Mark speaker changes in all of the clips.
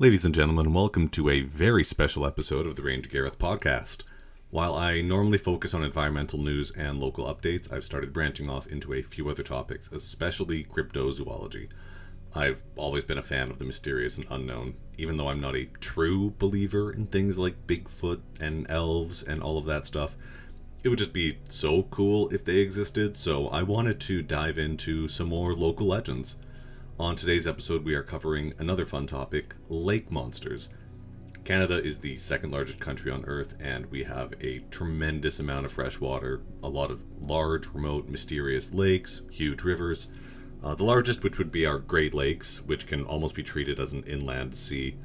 Speaker 1: Ladies and gentlemen, welcome to a very special episode of the Ranger Gareth podcast. While I normally focus on environmental news and local updates, I've started branching off into a few other topics, especially cryptozoology. I've always been a fan of the mysterious and unknown, even though I'm not a true believer in things like Bigfoot and elves and all of that stuff. It would just be so cool if they existed, so I wanted to dive into some more local legends. On today's episode, we are covering another fun topic, lake monsters. Canada is the second largest country on Earth, and we have a tremendous amount of fresh water, a lot of large, remote, mysterious lakes, huge rivers. The largest, which would be our Great Lakes, which can almost be treated as an inland sea.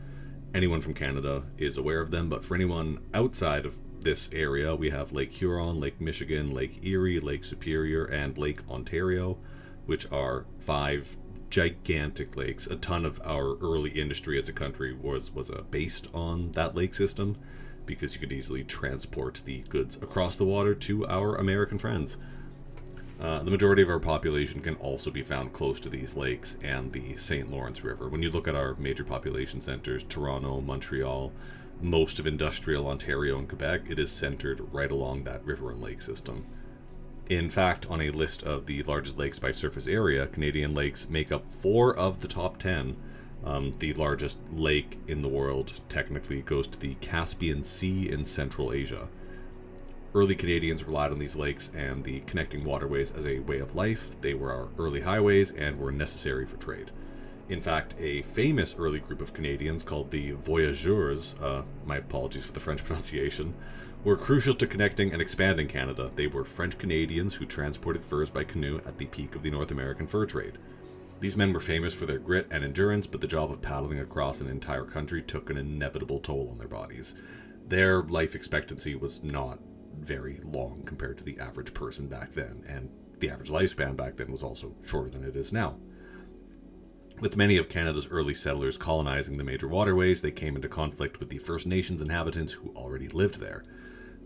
Speaker 1: Anyone from Canada is aware of them, but for anyone outside of this area, we have Lake Huron, Lake Michigan, Lake Erie, Lake Superior, and Lake Ontario, which are 5 gigantic lakes. A ton of our early industry as a country was based on that lake system, because you could easily transport the goods across the water to our American friends. The majority of our population can also be found close to these lakes and the St. Lawrence River. When you look at our major population centers, Toronto, Montreal, most of industrial Ontario and Quebec, it is centered right along that river and lake system. In fact, on a list of the largest lakes by surface area, Canadian lakes make up 4 of the top 10. The largest lake in the world technically goes to the Caspian Sea in Central Asia. Early Canadians relied on these lakes and the connecting waterways as a way of life. They were our early highways and were necessary for trade. In fact, a famous early group of Canadians called the Voyageurs, my apologies for the French pronunciation, were crucial to connecting and expanding Canada. They were French Canadians who transported furs by canoe at the peak of the North American fur trade. These men were famous for their grit and endurance, but the job of paddling across an entire country took an inevitable toll on their bodies. Their life expectancy was not very long compared to the average person back then, and the average lifespan back then was also shorter than it is now. With many of Canada's early settlers colonizing the major waterways, they came into conflict with the First Nations inhabitants who already lived there.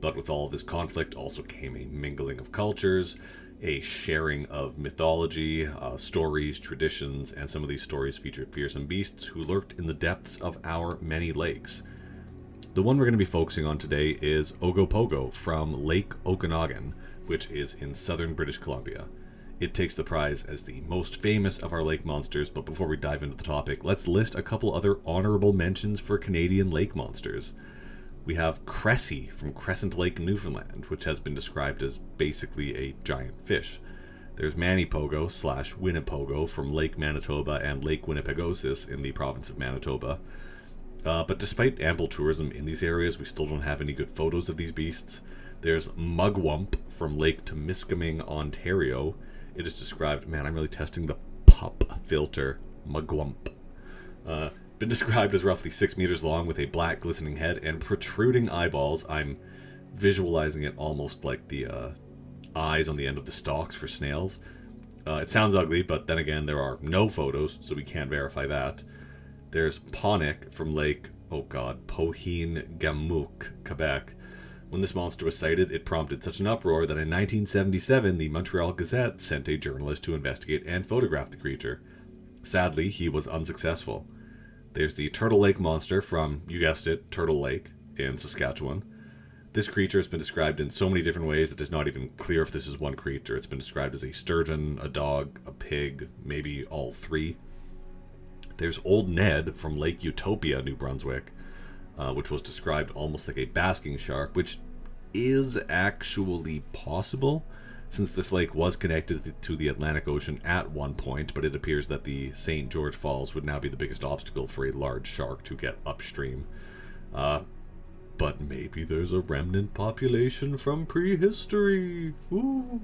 Speaker 1: But with all of this conflict also came a mingling of cultures, a sharing of mythology, stories, traditions, and some of these stories featured fearsome beasts who lurked in the depths of our many lakes. The one we're going to be focusing on today is Ogopogo from Lake Okanagan, which is in southern British Columbia. It takes the prize as the most famous of our lake monsters, but before we dive into the topic, let's list a couple other honorable mentions for Canadian lake monsters. We have Cressy from Crescent Lake, Newfoundland, which has been described as basically a giant fish. There's Manipogo / Winnipogo from Lake Manitoba and Lake Winnipegosis in the province of Manitoba. But despite ample tourism in these areas, we still don't have any good photos of these beasts. There's Mugwump from Lake Temiskaming, Ontario. It is described, man, I'm really testing the pop filter, Mugwump. Been described as roughly 6 meters long with a black glistening head and protruding eyeballs. I'm visualizing it almost like the eyes on the end of the stalks for snails. It sounds ugly, but then again, there are no photos, so we can't verify that. There's Ponic from Lake, Pohin-Gamook, Quebec. When this monster was sighted, it prompted such an uproar that in 1977, the Montreal Gazette sent a journalist to investigate and photograph the creature. Sadly, he was unsuccessful. There's the Turtle Lake Monster from, you guessed it, Turtle Lake in Saskatchewan. This creature has been described in so many different ways that it's not even clear if this is one creature. It's been described as a sturgeon, a dog, a pig, maybe all 3. There's Old Ned from Lake Utopia, New Brunswick, which was described almost like a basking shark, which is actually possible, since this lake was connected to the Atlantic Ocean at one point, but it appears that the St. George Falls would now be the biggest obstacle for a large shark to get upstream. But maybe there's a remnant population from prehistory. Ooh.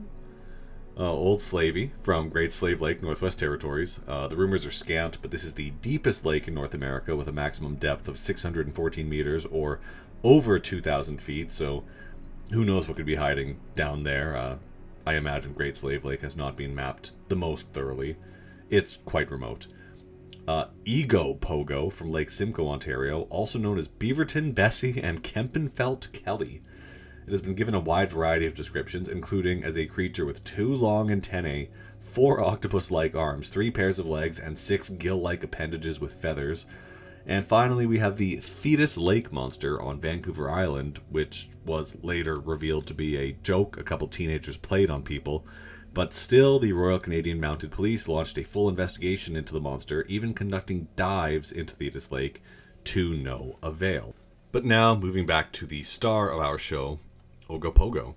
Speaker 1: Old Slavey from Great Slave Lake, Northwest Territories. The rumors are scant, but this is the deepest lake in North America with a maximum depth of 614 meters or over 2,000 feet, so who knows what could be hiding down there. I imagine Great Slave Lake has not been mapped the most thoroughly. It's quite remote. Ogopogo from Lake Simcoe, Ontario, also known as Beaverton Bessie and Kempenfelt Kelly. It has been given a wide variety of descriptions, including as a creature with 2 long antennae, 4 octopus-like arms, 3 pairs of legs, and 6 gill-like appendages with feathers. And finally, we have the Thetis Lake Monster on Vancouver Island, which was later revealed to be a joke a couple teenagers played on people. But still, the Royal Canadian Mounted Police launched a full investigation into the monster, even conducting dives into Thetis Lake to no avail. But now, moving back to the star of our show, Ogopogo.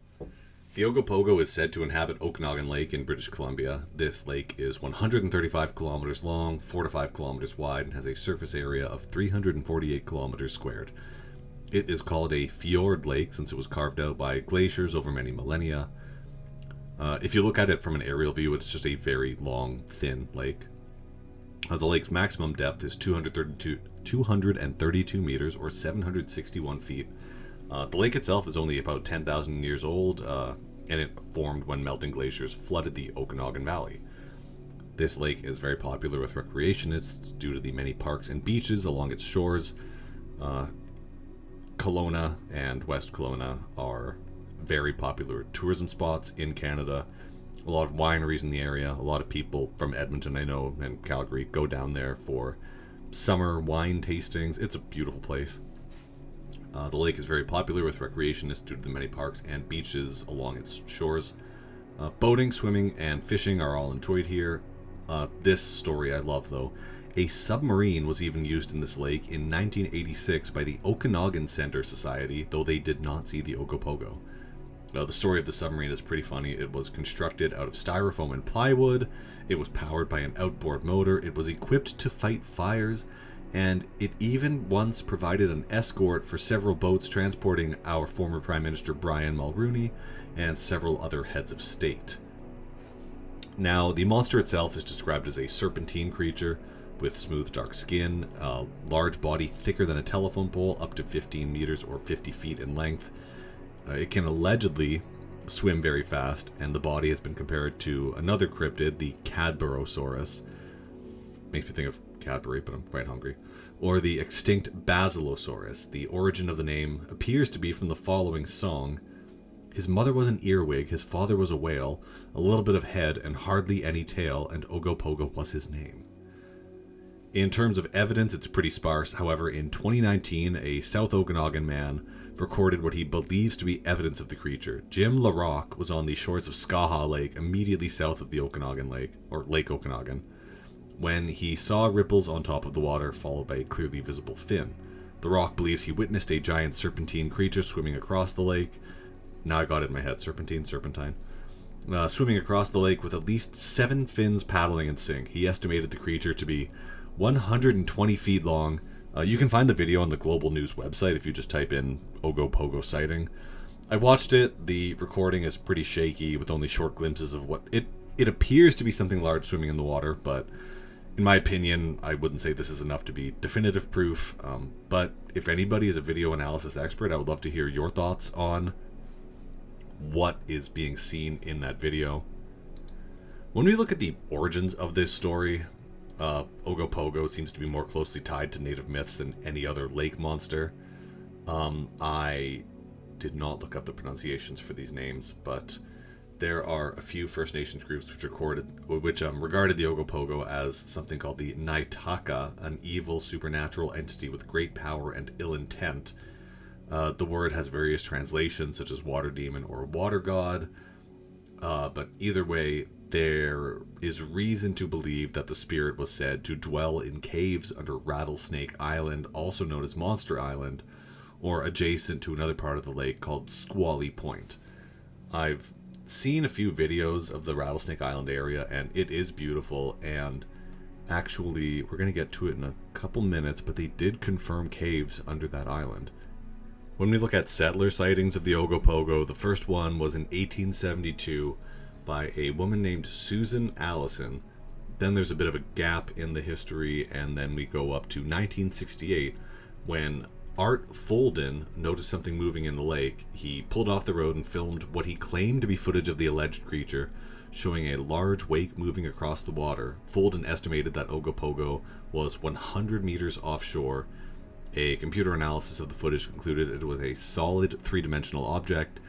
Speaker 1: The Ogopogo is said to inhabit Okanagan Lake in British Columbia. This lake is 135 kilometers long, 4 to 5 kilometers wide, and has a surface area of 348 kilometers squared. It is called a fjord lake since it was carved out by glaciers over many millennia. If you look at it from an aerial view, it's just a very long, thin lake. The lake's maximum depth is 232 meters, or 761 feet. The lake itself is only about 10,000 years old, and it formed when melting glaciers flooded the Okanagan Valley. This lake is very popular with recreationists due to the many parks and beaches along its shores. Kelowna and West Kelowna are very popular tourism spots in Canada. A lot of wineries in the area. A lot of people from Edmonton, I know, and Calgary go down there for summer wine tastings. It's a beautiful place. The lake is very popular with recreationists due to the many parks and beaches along its shores. Boating, swimming, and fishing are all enjoyed here. This story I love, though. A submarine was even used in this lake in 1986 by the Okanagan Center Society, though they did not see the Ogopogo. The story of the submarine is pretty funny. It was constructed out of styrofoam and plywood. It was powered by an outboard motor. It was equipped to fight fires. And it even once provided an escort for several boats transporting our former Prime Minister Brian Mulroney and several other heads of state. Now, the monster itself is described as a serpentine creature with smooth dark skin, a large body thicker than a telephone pole, up to 15 meters or 50 feet in length. It can allegedly swim very fast, and the body has been compared to another cryptid, the Cadborosaurus. Makes me think of Cadbury, but I'm quite hungry. Or the extinct Basilosaurus. The origin of the name appears to be from the following song. His mother was an earwig, his father was a whale, a little bit of head and hardly any tail, and Ogopogo was his name. In terms of evidence, it's pretty sparse. However, in 2019, a South Okanagan man recorded what he believes to be evidence of the creature. Jim LaRock was on the shores of Skaha Lake, immediately south of the Okanagan Lake, or Lake Okanagan, when he saw ripples on top of the water, followed by a clearly visible fin. LaRock believes he witnessed a giant serpentine creature swimming across the lake. Now I got it in my head, serpentine. Swimming across the lake with at least 7 fins paddling in sync. He estimated the creature to be 120 feet long. You can find the video on the Global News website if you just type in Ogopogo sighting. I watched it. The recording is pretty shaky with only short glimpses of what it appears to be something large swimming in the water, but in my opinion, I wouldn't say this is enough to be definitive proof. But if anybody is a video analysis expert, I would love to hear your thoughts on what is being seen in that video. When we look at the origins of this story, Ogopogo seems to be more closely tied to native myths than any other lake monster. I did not look up the pronunciations for these names, but there are a few First Nations groups which regarded the Ogopogo as something called the Naitaka, an evil supernatural entity with great power and ill intent. The word has various translations, such as water demon or water god, but either way, there is reason to believe that the spirit was said to dwell in caves under Rattlesnake Island, also known as Monster Island, or adjacent to another part of the lake called Squally Point. I've seen a few videos of the Rattlesnake Island area, and it is beautiful, and actually, we're going to get to it in a couple minutes, but they did confirm caves under that island. When we look at settler sightings of the Ogopogo, the first one was in 1872 by a woman named Susan Allison. Then there's a bit of a gap in the history, and then we go up to 1968 when Art Folden noticed something moving in the lake. He pulled off the road and filmed what he claimed to be footage of the alleged creature, showing a large wake moving across the water. Folden estimated that Ogopogo was 100 meters offshore. A computer analysis of the footage concluded it was a solid three-dimensional object.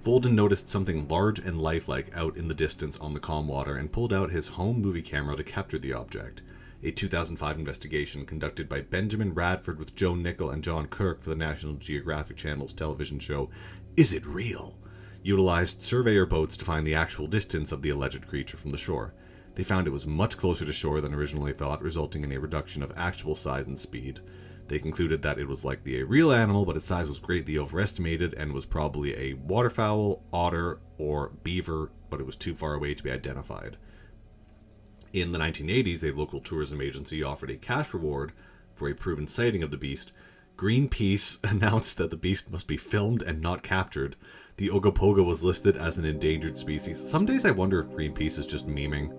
Speaker 1: Folden noticed something large and lifelike out in the distance on the calm water and pulled out his home movie camera to capture the object. a 2005 investigation conducted by Benjamin Radford with Joe Nickel and John Kirk for the National Geographic Channel's television show Is It Real?, utilized surveyor boats to find the actual distance of the alleged creature from the shore. They found it was much closer to shore than originally thought, resulting in a reduction of actual size and speed. They concluded that it was likely a real animal, but its size was greatly overestimated and was probably a waterfowl, otter, or beaver, but it was too far away to be identified. In the 1980s, a local tourism agency offered a cash reward for a proven sighting of the beast. Greenpeace announced that the beast must be filmed and not captured. The Ogopogo was listed as an endangered species. Some days I wonder if Greenpeace is just memeing.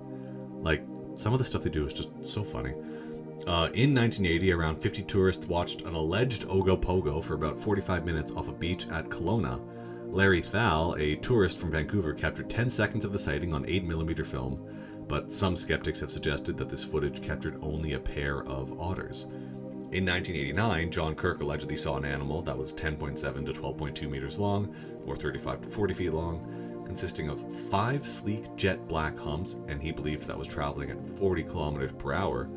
Speaker 1: Like, some of the stuff they do is just so funny. In 1980, around 50 tourists watched an alleged Ogopogo for about 45 minutes off a beach at Kelowna. Larry Thal, a tourist from Vancouver, captured 10 seconds of the sighting on 8mm film, but some skeptics have suggested that this footage captured only a pair of otters. In 1989, John Kirk allegedly saw an animal that was 10.7 to 12.2 meters long, or 35 to 40 feet long, consisting of 5 sleek jet black humps, and he believed that was traveling at 40 kilometers per hour.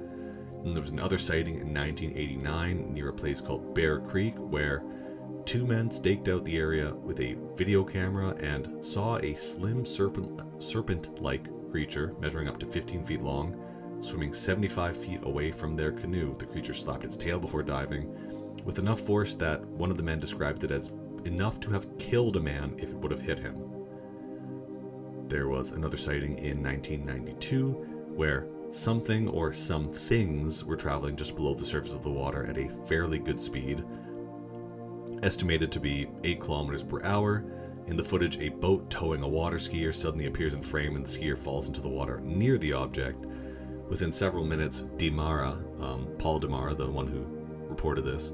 Speaker 1: And there was another sighting in 1989 near a place called Bear Creek, where 2 men staked out the area with a video camera and saw a slim serpent-like creature measuring up to 15 feet long, swimming 75 feet away from their canoe. The creature slapped its tail before diving, with enough force that one of the men described it as enough to have killed a man if it would have hit him. There was another sighting in 1992 where something or some things were traveling just below the surface of the water at a fairly good speed, estimated to be 8 kilometers per hour. In the footage, a boat towing a water skier suddenly appears in frame and the skier falls into the water near the object. Within several minutes, Paul Demara, the one who reported this,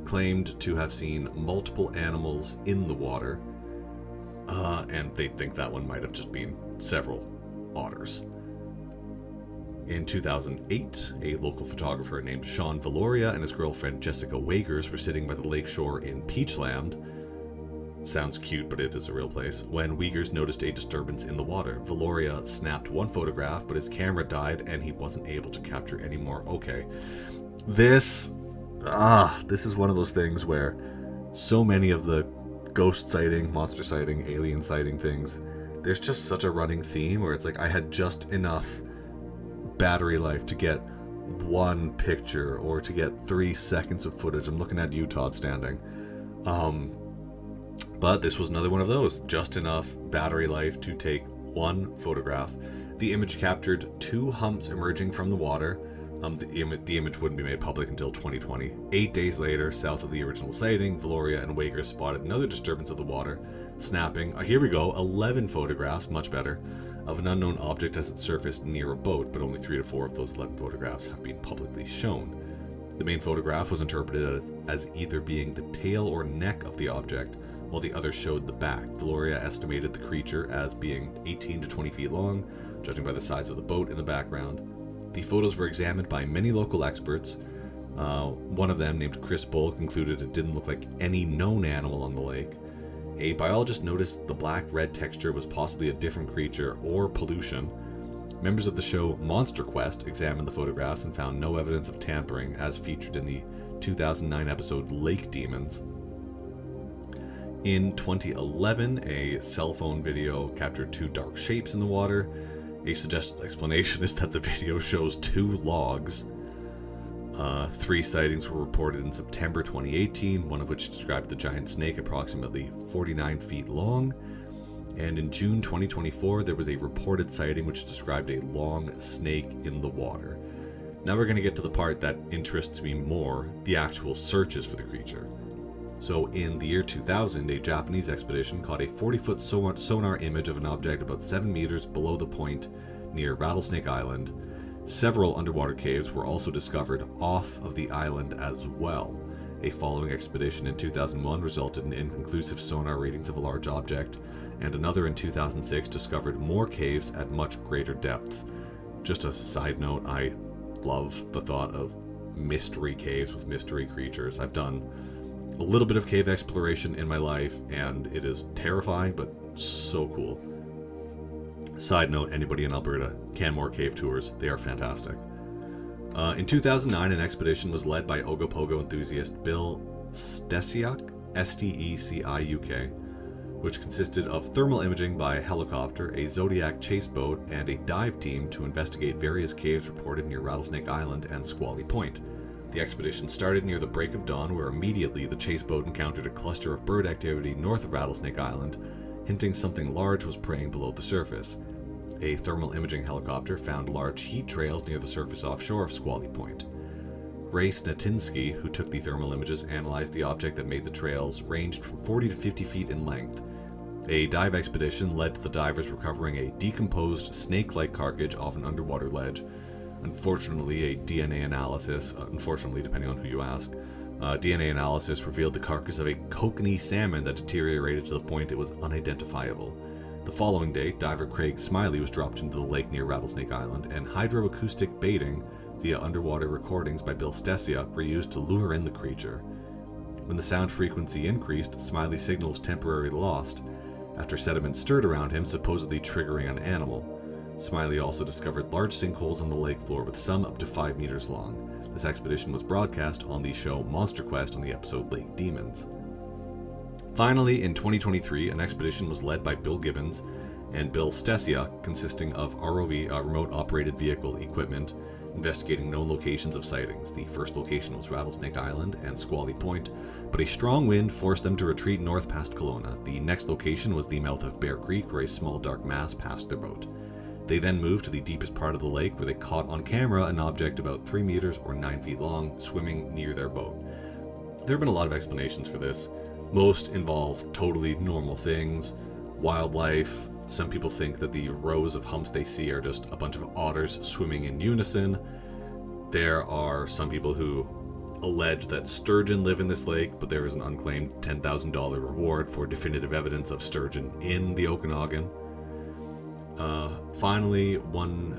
Speaker 1: claimed to have seen multiple animals in the water, and they think that one might have just been several otters. In 2008, a local photographer named Sean Valoria and his girlfriend Jessica Wagers were sitting by the lakeshore in Peachland. Sounds cute, but it is a real place. When Wagers noticed a disturbance in the water, Valoria snapped one photograph, but his camera died and he wasn't able to capture any more. Okay. This is one of those things where so many of the ghost sighting, monster sighting, alien sighting things, there's just such a running theme where it's like I had just enough battery life to get one picture or to get 3 seconds of footage. I'm looking at you, Todd, standing. But this was another one of those. Just enough battery life to take one photograph. The image captured 2 humps emerging from the water. The image wouldn't be made public until 2020. 8 days later, south of the original sighting, Valoria and Wagers spotted another disturbance of the water, snapping, here we go, 11 photographs, much better, of an unknown object as it surfaced near a boat, but only 3 to 4 of those 11 photographs have been publicly shown. The main photograph was interpreted as either being the tail or neck of the object, while the other showed the back. Valoria estimated the creature as being 18 to 20 feet long, judging by the size of the boat in the background. The photos were examined by many local experts. One of them, named Chris Bull, concluded it didn't look like any known animal on the lake. A biologist noticed the black-red texture was possibly a different creature or pollution. Members of the show Monster Quest examined the photographs and found no evidence of tampering, as featured in the 2009 episode Lake Demons. In 2011, a cell phone video captured 2 dark shapes in the water. A suggested explanation is that the video shows 2 logs. 3 sightings were reported in September 2018, one of which described the giant snake approximately 49 feet long. And in June 2024, there was a reported sighting which described a long snake in the water. Now we're going to get to the part that interests me more, the actual searches for the creature. So in the year 2000, a Japanese expedition caught a 40-foot sonar image of an object about 7 meters below the point near Rattlesnake Island. Several underwater caves were also discovered off of the island as well. A following expedition in 2001 resulted in inconclusive sonar readings of a large object, and another in 2006 discovered more caves at much greater depths. Just as a side note, I love the thought of mystery caves with mystery creatures. I've done a little bit of cave exploration in my life, and it is terrifying, but so cool. Side note, anybody in Alberta, Canmore Cave Tours, they are fantastic. In 2009, an expedition was led by Ogopogo enthusiast Bill Stesiuk, Steciuk, which consisted of thermal imaging by helicopter, a Zodiac chase boat, and a dive team to investigate various caves reported near Rattlesnake Island and Squally Point. The expedition started near the break of dawn, where immediately the chase boat encountered a cluster of bird activity north of Rattlesnake Island, hinting something large was preying below the surface. A thermal imaging helicopter found large heat trails near the surface offshore of Squally Point. Ray Snatinsky, who took the thermal images, analyzed the object that made the trails, ranged from 40 to 50 feet in length. A dive expedition led to the divers recovering a decomposed snake-like carcass off an underwater ledge. Unfortunately, a DNA analysis, depending on who you ask, DNA analysis revealed the carcass of a kokanee salmon that deteriorated to the point it was unidentifiable. The following day, diver Craig Smiley was dropped into the lake near Rattlesnake Island, and hydroacoustic baiting via underwater recordings by Bill Stesiuk were used to lure in the creature. When the sound frequency increased, Smiley's signal was temporarily lost after sediment stirred around him, supposedly triggering an animal. Smiley also discovered large sinkholes on the lake floor, with some up to 5 meters long. This expedition was broadcast on the show Monster Quest on the episode Lake Demons. Finally, in 2023, an expedition was led by Bill Gibbons and Bill Stesiuk, consisting of ROV, remote operated vehicle equipment, investigating known locations of sightings. The first location was Rattlesnake Island and Squally Point, but a strong wind forced them to retreat north past Kelowna. The next location was the mouth of Bear Creek, where a small dark mass passed their boat. They then moved to the deepest part of the lake, where they caught on camera an object about 3 meters or 9 feet long swimming near their boat. There have been a lot of explanations for this. Most involve totally normal things, wildlife. Some people think that the rows of humps they see are just a bunch of otters swimming in unison. There are some people who allege that sturgeon live in this lake, but there is an unclaimed $10,000 reward for definitive evidence of sturgeon in the Okanagan. Finally, one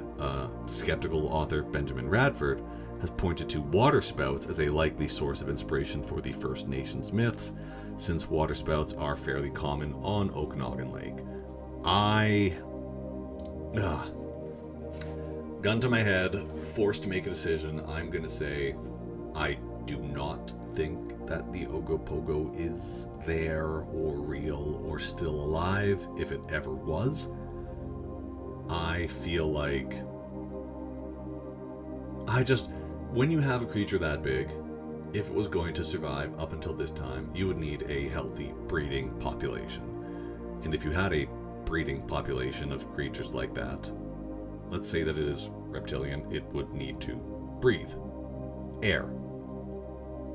Speaker 1: skeptical author, Benjamin Radford, has pointed to waterspouts as a likely source of inspiration for the First Nations myths, since waterspouts are fairly common on Okanagan Lake. Gun to my head, forced to make a decision, I'm going to say I do not think that the Ogopogo is there or real or still alive, if it ever was. I feel like when you have a creature that big, if it was going to survive up until this time, you would need a healthy breeding population. And if you had a breeding population of creatures like that, let's say that it is reptilian, it would need to breathe air.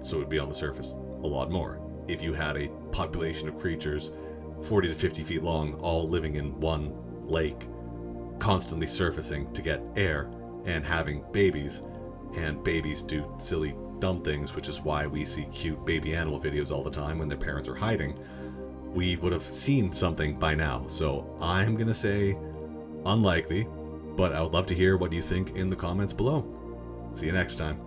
Speaker 1: So it would be on the surface a lot more. If you had a population of creatures 40 to 50 feet long, all living in one lake, constantly surfacing to get air and having babies, and babies do silly dumb things, which is why we see cute baby animal videos all the time when their parents are hiding, we would have seen something by now. So I'm gonna say unlikely, but I would love to hear what you think in the comments below. See you next time.